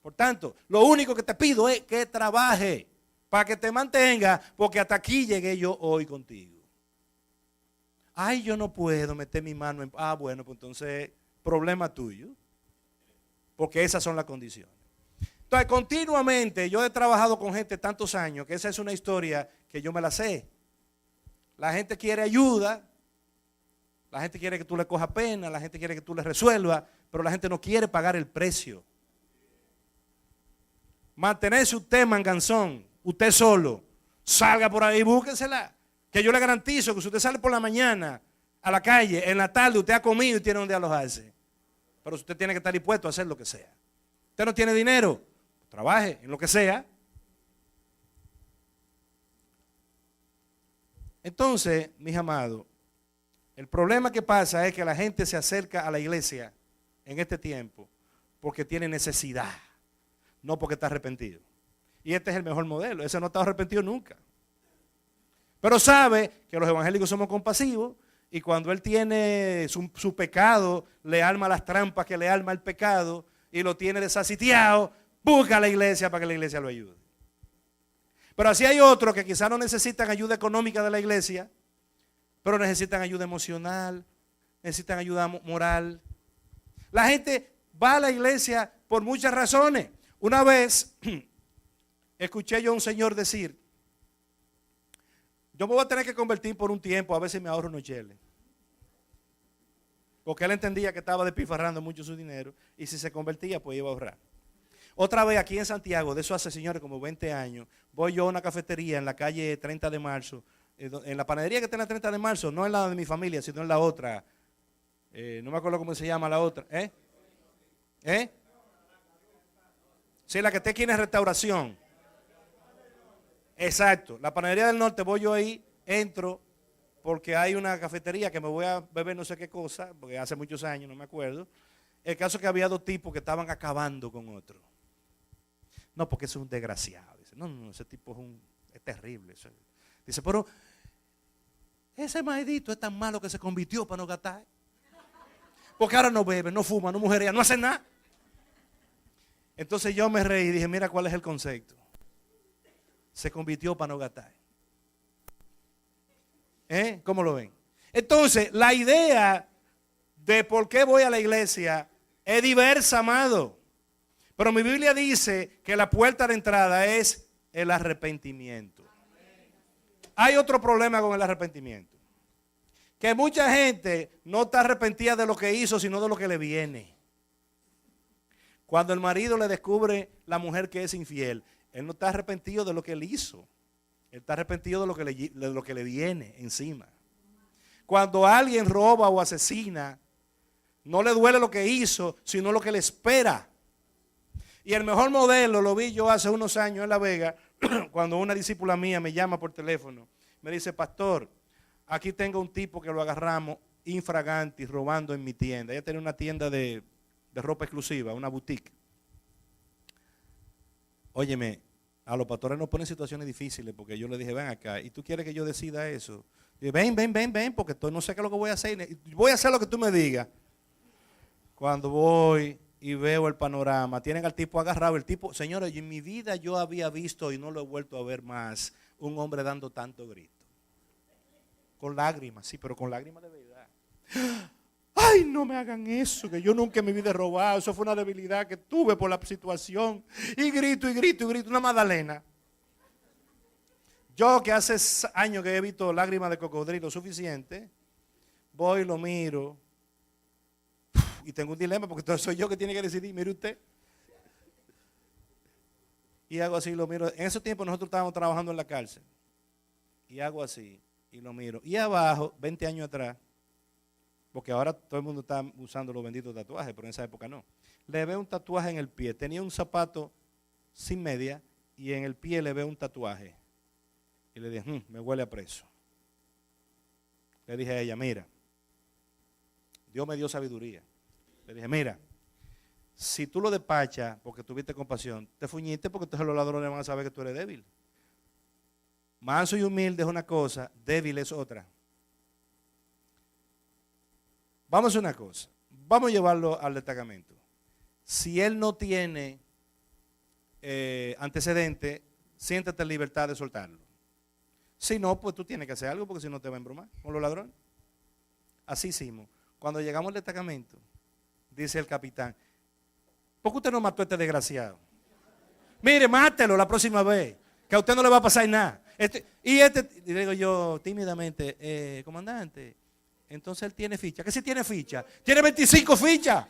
Por tanto, lo único que te pido es que trabaje para que te mantenga, porque hasta aquí llegué yo hoy contigo. Ay, yo no puedo meter mi mano en... bueno, pues entonces, problema tuyo. Porque esas son las condiciones. Entonces, continuamente, yo he trabajado con gente tantos años, que esa es una historia que yo me la sé. La gente quiere ayuda, la gente quiere que tú le cojas pena, la gente quiere que tú le resuelvas, pero la gente no quiere pagar el precio. Mantenerse usted manganzón, usted solo, salga por ahí, búsquensela. Que yo le garantizo que si usted sale por la mañana a la calle, en la tarde usted ha comido y tiene donde alojarse. Pero usted tiene que estar dispuesto a hacer lo que sea. Usted no tiene dinero, trabaje en lo que sea. Entonces, mis amados, el problema que pasa es que la gente se acerca a la iglesia en este tiempo porque tiene necesidad, no porque está arrepentido. Y este es el mejor modelo, ese no está arrepentido nunca. Pero sabe que los evangélicos somos compasivos y cuando él tiene su pecado, le arma las trampas que le arma el pecado y lo tiene desasitiado, busca a la iglesia para que la iglesia lo ayude. Pero así hay otros que quizás no necesitan ayuda económica de la iglesia, pero necesitan ayuda emocional, necesitan ayuda moral. La gente va a la iglesia por muchas razones. Una vez escuché yo a un señor decir, yo me voy a tener que convertir por un tiempo, a ver si me ahorro unos cheles. Porque él entendía que estaba despifarrando mucho su dinero y si se convertía pues iba a ahorrar. Otra vez aquí en Santiago, de eso hace señores como 20 años, voy yo a una cafetería en la calle 30 de marzo en la panadería que está en la 30 de marzo, no en la de mi familia, sino en la otra. No me acuerdo cómo se llama la otra. Sí, la que está aquí en la Restauración. Exacto. La panadería del norte, voy yo ahí, entro, porque hay una cafetería que me voy a beber no sé qué cosa, porque hace muchos años, no me acuerdo. El caso es que había dos tipos que estaban acabando con otro. No, porque eso es un desgraciado. Dice, no, ese tipo es terrible. Dice, pero ese maedito es tan malo que se convirtió para no gastar. Porque ahora no bebe, no fuma, no mujerea, no hace nada. Entonces yo me reí y dije, mira cuál es el concepto. Se convirtió para no gastar. ¿Cómo lo ven? Entonces, la idea de por qué voy a la iglesia es diversa, amado. Pero mi Biblia dice que la puerta de entrada es el arrepentimiento. Hay otro problema con el arrepentimiento. Que mucha gente no está arrepentida de lo que hizo, sino de lo que le viene. Cuando el marido le descubre la mujer que es infiel, él no está arrepentido de lo que él hizo. Él está arrepentido de lo que le viene encima. Cuando alguien roba o asesina, no le duele lo que hizo, sino lo que le espera. Y el mejor modelo lo vi yo hace unos años en La Vega, cuando una discípula mía me llama por teléfono. Me dice, pastor, aquí tengo un tipo que lo agarramos infraganti robando en mi tienda. Ella tenía una tienda de ropa exclusiva, una boutique. Óyeme, a los pastores nos ponen situaciones difíciles porque yo le dije, ven acá, ¿y tú quieres que yo decida eso? Y ven, porque no sé qué es lo que voy a hacer. Voy a hacer lo que tú me digas. Cuando voy y veo el panorama, tienen al tipo agarrado. El tipo, señores, en mi vida yo había visto y no lo he vuelto a ver más, un hombre dando tanto grito. Con lágrimas, sí, pero con lágrimas de verdad. Ay, no me hagan eso, que yo nunca en mi vida he robado. Eso fue una debilidad que tuve por la situación. Y grito, una magdalena. Yo que hace años que he visto lágrimas de cocodrilo suficiente, voy y lo miro. Y tengo un dilema porque entonces soy yo que tiene que decidir. Mire usted. Y hago así, lo miro. En ese tiempo nosotros estábamos trabajando en la cárcel. Y hago así, y lo miro. Y abajo, 20 años atrás, porque ahora todo el mundo está usando los benditos tatuajes, pero en esa época no. Le veo un tatuaje en el pie. Tenía un zapato sin media y en el pie le veo un tatuaje. Y le dije, me huele a preso. Le dije a ella, mira, Dios me dio sabiduría. Le dije, mira, si tú lo despachas porque tuviste compasión, te fuñiste porque entonces los ladrones van a saber que tú eres débil. Manso y humilde es una cosa, débil es otra. Vamos a hacer una cosa, vamos a llevarlo al destacamento. Si él no tiene antecedente, siéntate en libertad de soltarlo. Si no, pues tú tienes que hacer algo porque si no te va a embromar con los ladrones. Así hicimos. Cuando llegamos al destacamento, dice el capitán, ¿por qué usted no mató a este desgraciado? Mire, mátelo la próxima vez, que a usted no le va a pasar nada. Y digo yo tímidamente, comandante, entonces él tiene ficha. ¿Qué si tiene ficha? Tiene 25 fichas.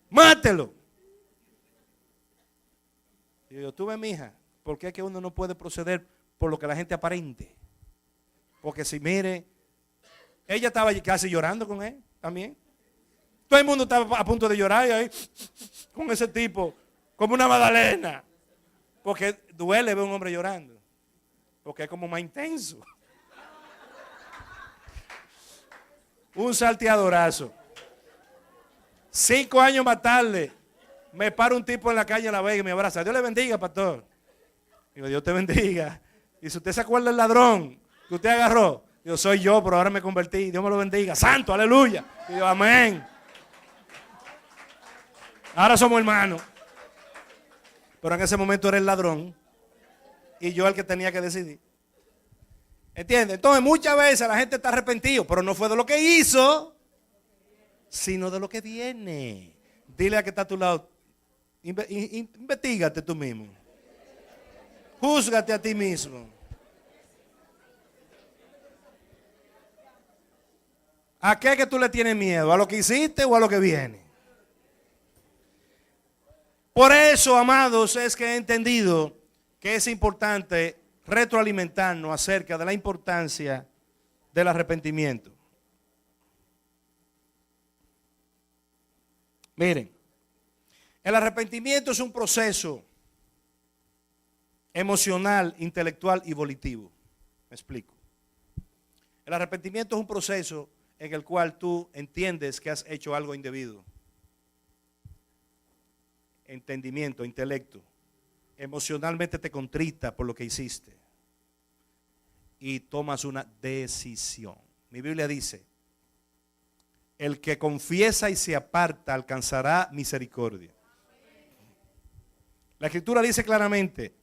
Mátelo. Digo yo, tú ves, mija, ¿por qué es que uno no puede proceder por lo que la gente aparente? Porque si mire, ella estaba casi llorando con él también. Todo el mundo estaba a punto de llorar y ahí, con ese tipo, como una magdalena. Porque duele ver a un hombre llorando. Porque es como más intenso. Un salteadorazo. 5 años más tarde, me para un tipo en la calle en La Vega y me abraza. Dios le bendiga, pastor. Digo, Dios te bendiga. Y si usted se acuerda del ladrón que usted agarró, yo soy yo, pero ahora me convertí. Dios me lo bendiga. Santo, aleluya. Y digo, amén. Ahora somos hermanos. Pero en ese momento era el ladrón y yo el que tenía que decidir. ¿Entiendes? Entonces muchas veces la gente está arrepentido, pero no fue de lo que hizo, sino de lo que viene. Dile a que está a tu lado, investígate tú mismo. Júzgate a ti mismo. ¿A qué es que tú le tienes miedo? ¿A lo que hiciste o a lo que viene? Por eso, amados, es que he entendido que es importante retroalimentarnos acerca de la importancia del arrepentimiento. Miren, el arrepentimiento es un proceso emocional, intelectual y volitivo. Me explico. El arrepentimiento es un proceso en el cual tú entiendes que has hecho algo indebido. Entendimiento, intelecto. Emocionalmente te contrita por lo que hiciste. Y tomas una decisión. Mi Biblia dice, el que confiesa y se aparta alcanzará misericordia. La Escritura dice claramente,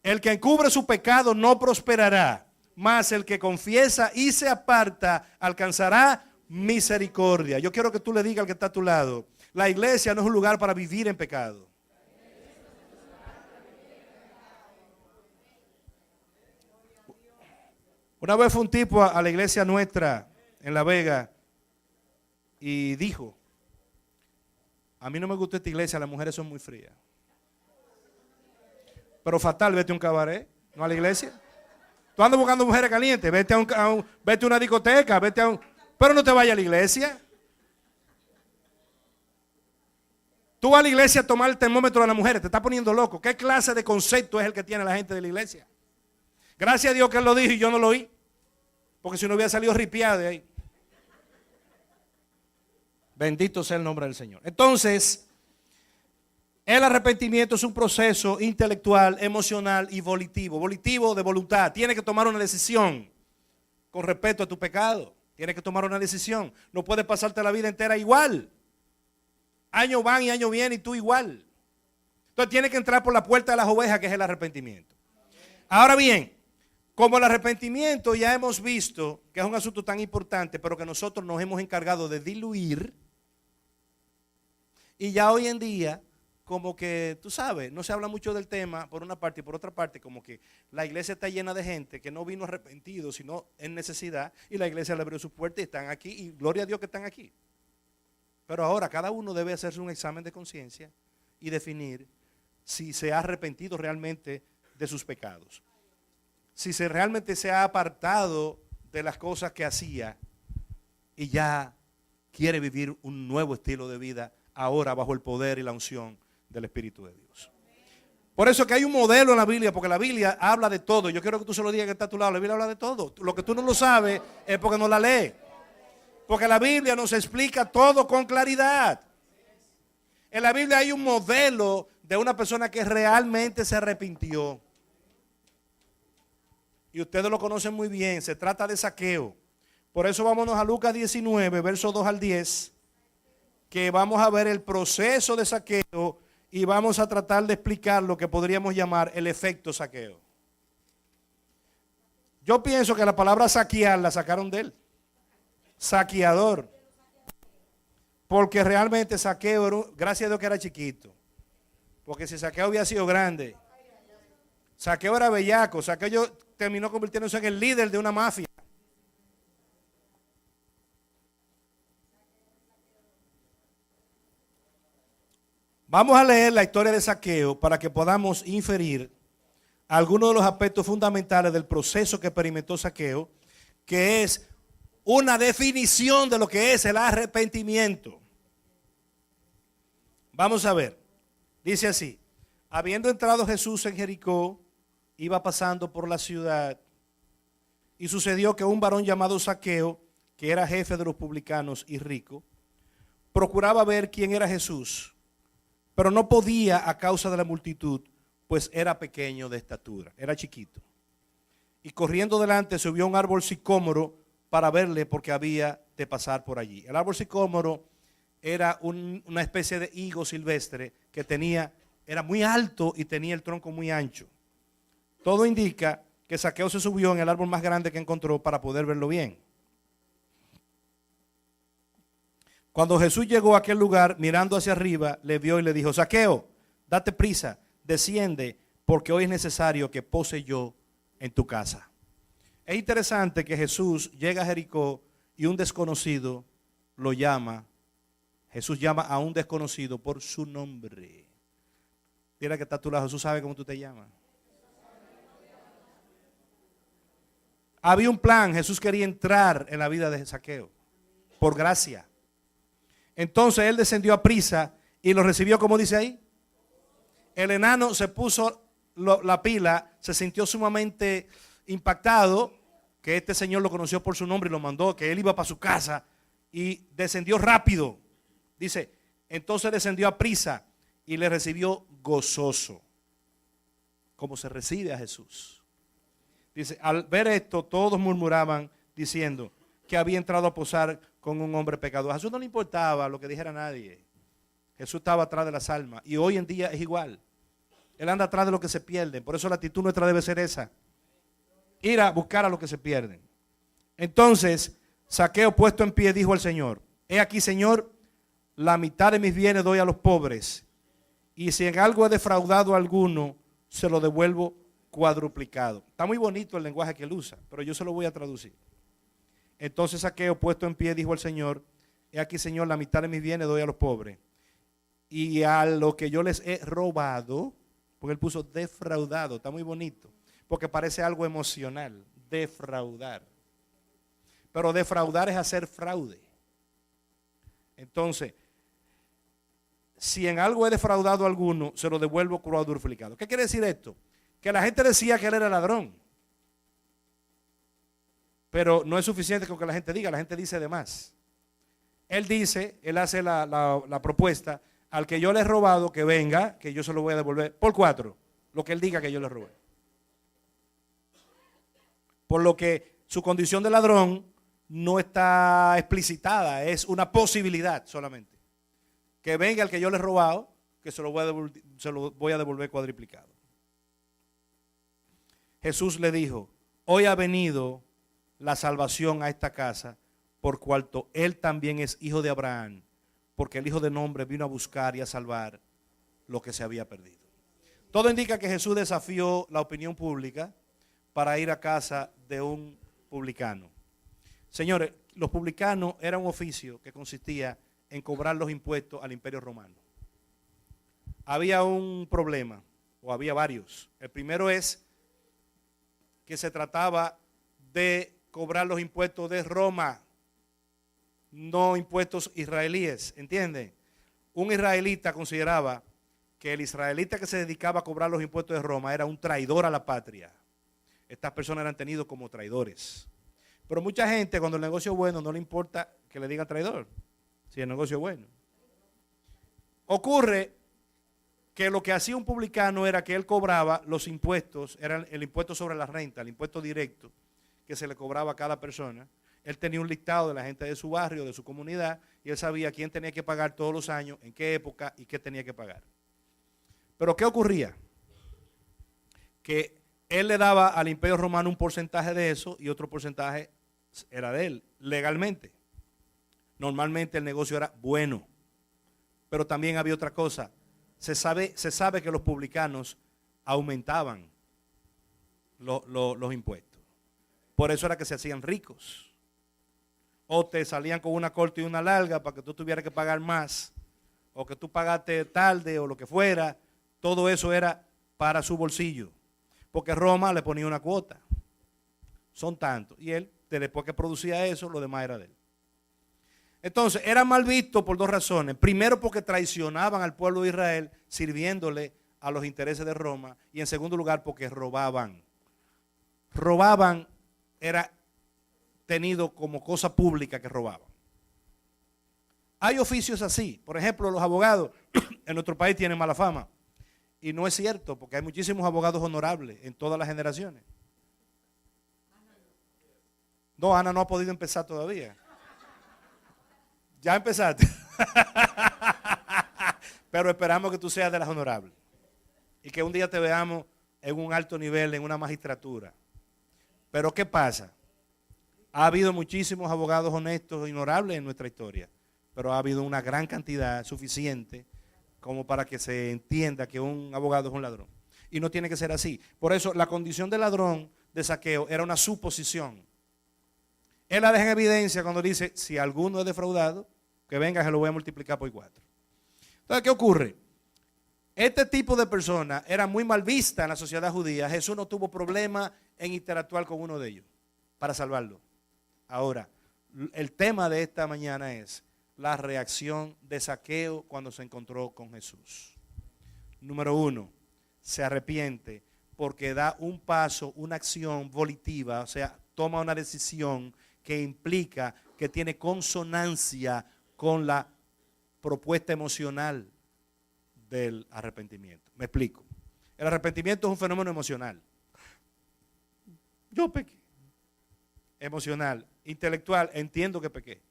el que encubre su pecado no prosperará, mas el que confiesa y se aparta alcanzará misericordia. Yo quiero que tú le digas al que está a tu lado, la iglesia no es un lugar para vivir en pecado. Una vez fue un tipo a la iglesia nuestra en La Vega y dijo, a mí no me gusta esta iglesia, las mujeres son muy frías. Pero fatal, vete a un cabaret, no a la iglesia. Tú andas buscando mujeres calientes, vete a una discoteca, pero no te vayas a la iglesia. Tú vas a la iglesia a tomar el termómetro de las mujeres, te está poniendo loco. ¿Qué clase de concepto es el que tiene la gente de la iglesia? Gracias a Dios que él lo dijo y yo no lo oí. Porque si no hubiera salido ripiado de ahí. Bendito sea el nombre del Señor. Entonces, el arrepentimiento es un proceso intelectual, emocional y volitivo. Volitivo de voluntad. Tienes que tomar una decisión con respecto a tu pecado. Tienes que tomar una decisión. No puedes pasarte la vida entera igual. Años van y años vienen y tú igual. Entonces tienes que entrar por la puerta de las ovejas, que es el arrepentimiento. Ahora bien, como el arrepentimiento ya hemos visto que es un asunto tan importante, pero que nosotros nos hemos encargado de diluir, y ya hoy en día, como que, tú sabes, no se habla mucho del tema por una parte y por otra parte, como que la iglesia está llena de gente que no vino arrepentido, sino en necesidad, y la iglesia le abrió sus puertas y están aquí, y gloria a Dios que están aquí. Pero ahora cada uno debe hacerse un examen de conciencia y definir si se ha arrepentido realmente de sus pecados. Si realmente se ha apartado de las cosas que hacía y ya quiere vivir un nuevo estilo de vida ahora bajo el poder y la unción del Espíritu de Dios. Por eso que hay un modelo en la Biblia, porque la Biblia habla de todo. Yo quiero que tú se lo digas que está a tu lado. La Biblia habla de todo. Lo que tú no lo sabes es porque no la lees. Porque la Biblia nos explica todo con claridad. En la Biblia hay un modelo de una persona que realmente se arrepintió. Y ustedes lo conocen muy bien. Se trata de Zaqueo. Por eso vámonos a Lucas 19, versos 2 al 10. Que vamos a ver el proceso de Zaqueo y vamos a tratar de explicar lo que podríamos llamar el efecto Zaqueo. Yo pienso que la palabra saquear la sacaron de él. Saqueador. Porque realmente Zaqueo, gracias a Dios que era chiquito. Porque si Zaqueo había sido grande, Zaqueo era bellaco. Zaqueo terminó convirtiéndose en el líder de una mafia. Vamos a leer la historia de Zaqueo para que podamos inferir algunos de los aspectos fundamentales del proceso que experimentó Zaqueo, que es una definición de lo que es el arrepentimiento. Vamos a ver. Dice así: habiendo entrado Jesús en Jericó, iba pasando por la ciudad, y sucedió que un varón llamado Zaqueo, que era jefe de los publicanos y rico, procuraba ver quién era Jesús, pero no podía a causa de la multitud, pues era pequeño de estatura, era chiquito. Y corriendo delante subió a un árbol sicómoro para verle, porque había de pasar por allí. El árbol sicómoro era una especie de higo silvestre que era muy alto y tenía el tronco muy ancho. Todo indica que Zaqueo se subió en el árbol más grande que encontró para poder verlo bien. Cuando Jesús llegó a aquel lugar, mirando hacia arriba, le vio y le dijo: Zaqueo, date prisa, desciende, porque hoy es necesario que pose yo en tu casa. Es interesante que Jesús llega a Jericó y un desconocido lo llama. Jesús llama a un desconocido por su nombre. Mira que está a tu lado, Jesús sabe cómo tú te llamas. Había un plan. Jesús quería entrar en la vida de Zaqueo por gracia. Entonces él descendió a prisa y lo recibió, como dice ahí. El enano se puso la pila, se sintió sumamente impactado, que este señor lo conoció por su nombre y lo mandó, que él iba para su casa y descendió rápido. Dice, entonces descendió a prisa y le recibió gozoso, como se recibe a Jesús. Dice, al ver esto, todos murmuraban diciendo que había entrado a posar con un hombre pecador. A Jesús no le importaba lo que dijera nadie. Jesús estaba atrás de las almas y hoy en día es igual. Él anda atrás de lo que se pierden. Por eso la actitud nuestra debe ser esa. Ir a buscar a los que se pierden. Entonces, Zaqueo, puesto en pie, dijo al Señor: he aquí, Señor, la mitad de mis bienes doy a los pobres, y si en algo he defraudado a alguno, se lo devuelvo cuadruplicado. Está muy bonito el lenguaje que él usa, pero yo se lo voy a traducir. Entonces Zaqueo, puesto en pie, dijo al Señor: he aquí, Señor, la mitad de mis bienes doy a los pobres, y a lo que yo les he robado, porque él puso defraudado, está muy bonito, porque parece algo emocional, defraudar. Pero defraudar es hacer fraude. Entonces, si en algo he defraudado a alguno, se lo devuelvo cuadruplicado. ¿Qué quiere decir esto? Que la gente decía que él era ladrón. Pero no es suficiente con que la gente diga, la gente dice de más. Él dice, él hace la propuesta: al que yo le he robado, que venga, que yo se lo voy a devolver por 4, lo que él diga que yo le robé. Por lo que su condición de ladrón no está explicitada, es una posibilidad solamente. Que venga el que yo le he robado, que se lo voy a devolver cuadriplicado. Jesús le dijo: hoy ha venido la salvación a esta casa, por cuanto él también es hijo de Abraham, porque el Hijo del Hombre vino a buscar y a salvar lo que se había perdido. Todo indica que Jesús desafió la opinión pública para ir a casa de un publicano. Señores, los publicanos era un oficio que consistía en cobrar los impuestos al Imperio Romano. Había un problema, o había varios. El primero es que se trataba de cobrar los impuestos de Roma, no impuestos israelíes, ¿entienden? Un israelita consideraba que el israelita que se dedicaba a cobrar los impuestos de Roma era un traidor a la patria. Estas personas eran tenidos como traidores. Pero mucha gente, cuando el negocio es bueno, no le importa que le digan traidor, si el negocio es bueno. Ocurre que lo que hacía un publicano era que él cobraba los impuestos, era el impuesto sobre la renta, el impuesto directo que se le cobraba a cada persona. Él tenía un listado de la gente de su barrio, de su comunidad, y él sabía quién tenía que pagar todos los años, en qué época y qué tenía que pagar. Pero ¿qué ocurría? Que él le daba al Imperio Romano un porcentaje de eso y otro porcentaje era de él, legalmente. Normalmente el negocio era bueno, pero también había otra cosa. Se sabe que los publicanos aumentaban los impuestos. Por eso era que se hacían ricos. O te salían con una corta y una larga para que tú tuvieras que pagar más, o que tú pagaste tarde o lo que fuera. Todo eso era para su bolsillo, porque Roma le ponía una cuota. Son tantos. Y él, después que producía eso, lo demás era de él. Entonces, era mal visto por dos razones. Primero, porque traicionaban al pueblo de Israel sirviéndole a los intereses de Roma. Y en segundo lugar, porque robaban. Robaban era tenido como cosa pública que robaban. Hay oficios así. Por ejemplo, los abogados en nuestro país tienen mala fama. Y no es cierto, porque hay muchísimos abogados honorables en todas las generaciones. No, Ana no ha podido empezar todavía. Ya empezaste. Pero esperamos que tú seas de las honorables. Y que un día te veamos en un alto nivel, en una magistratura. Pero ¿qué pasa? Ha habido muchísimos abogados honestos y honorables en nuestra historia. Pero ha habido una gran cantidad suficiente como para que se entienda que un abogado es un ladrón. Y no tiene que ser así. Por eso la condición de ladrón, de Zaqueo, era una suposición. Él la deja en evidencia cuando dice: si alguno es defraudado, que venga, se lo voy a multiplicar por 4. Entonces, ¿qué ocurre? Este tipo de personas era muy mal vista en la sociedad judía. Jesús no tuvo problema en interactuar con uno de ellos. para salvarlo. Ahora, el tema de esta mañana es la reacción de Zaqueo cuando se encontró con Jesús. Número 1, se arrepiente porque da un paso, una acción volitiva, o sea, toma una decisión que implica que tiene consonancia con la propuesta emocional del arrepentimiento. Me explico. El arrepentimiento es un fenómeno emocional. Yo pequé. Emocional, intelectual, entiendo que pequé.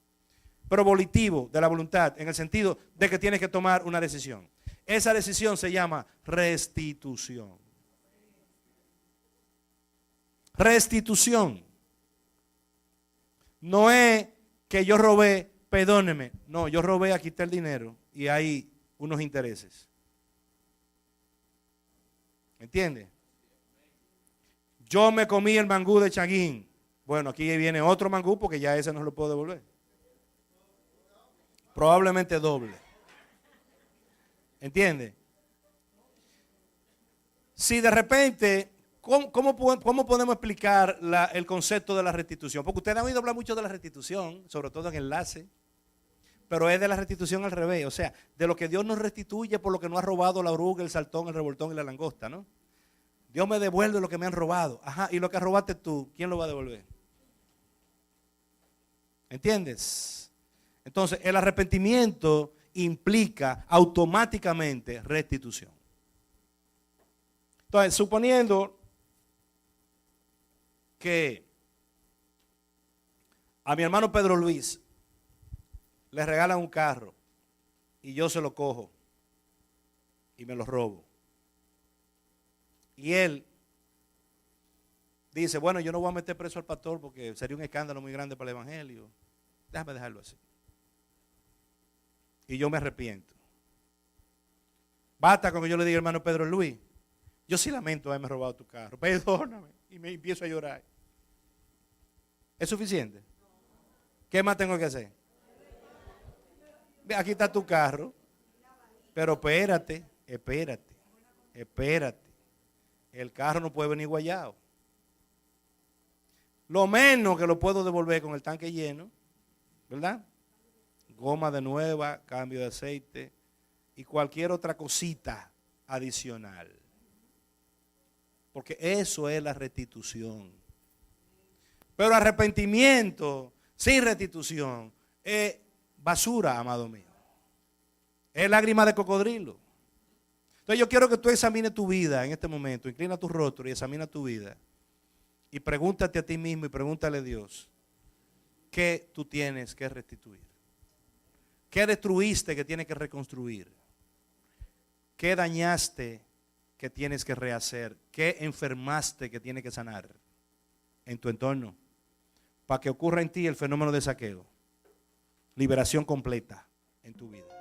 Pero volitivo, de la voluntad, en el sentido de que tienes que tomar una decisión. Esa decisión se llama restitución. Restitución. No es que yo robé, perdóneme. No, yo robé, aquí está el dinero y hay unos intereses. ¿Entiende? Yo me comí el mangú de Chaguín. Bueno, aquí viene otro mangú porque ya ese no lo puedo devolver. Probablemente doble. ¿Entiende? Si de repente, ¿cómo podemos explicar el concepto de la restitución? Porque ustedes han oído hablar mucho de la restitución, sobre todo en enlace, pero es de la restitución al revés, o sea, de lo que Dios nos restituye por lo que nos ha robado la oruga, el saltón, el revoltón y la langosta, ¿no? Dios me devuelve lo que me han robado. Ajá, y lo que robaste tú, ¿quién lo va a devolver? ¿Entiendes? Entonces, el arrepentimiento implica automáticamente restitución. Entonces, suponiendo que a mi hermano Pedro Luis le regalan un carro y yo se lo cojo y me lo robo. Y él dice, bueno, yo no voy a meter preso al pastor porque sería un escándalo muy grande para el evangelio. Déjame dejarlo así. Y yo me arrepiento. Basta con que yo le diga, hermano Pedro Luis, yo sí lamento haberme robado tu carro, perdóname. Y me empiezo a llorar. ¿Es suficiente? ¿Qué más tengo que hacer? Aquí está tu carro, pero espérate. El carro no puede venir guayado. Lo menos que lo puedo devolver con el tanque lleno, ¿verdad? Goma de nueva, cambio de aceite y cualquier otra cosita adicional. Porque eso es la restitución. Pero arrepentimiento sin restitución es basura, amado mío. Es lágrima de cocodrilo. Entonces yo quiero que tú examines tu vida en este momento. Inclina tu rostro y examina tu vida. Y pregúntate a ti mismo y pregúntale a Dios. ¿Qué tú tienes que restituir? ¿Qué destruiste que tienes que reconstruir? ¿Qué dañaste que tienes que rehacer? ¿Qué enfermaste que tienes que sanar en tu entorno? Para que ocurra en ti el fenómeno de Zaqueo. Liberación completa en tu vida.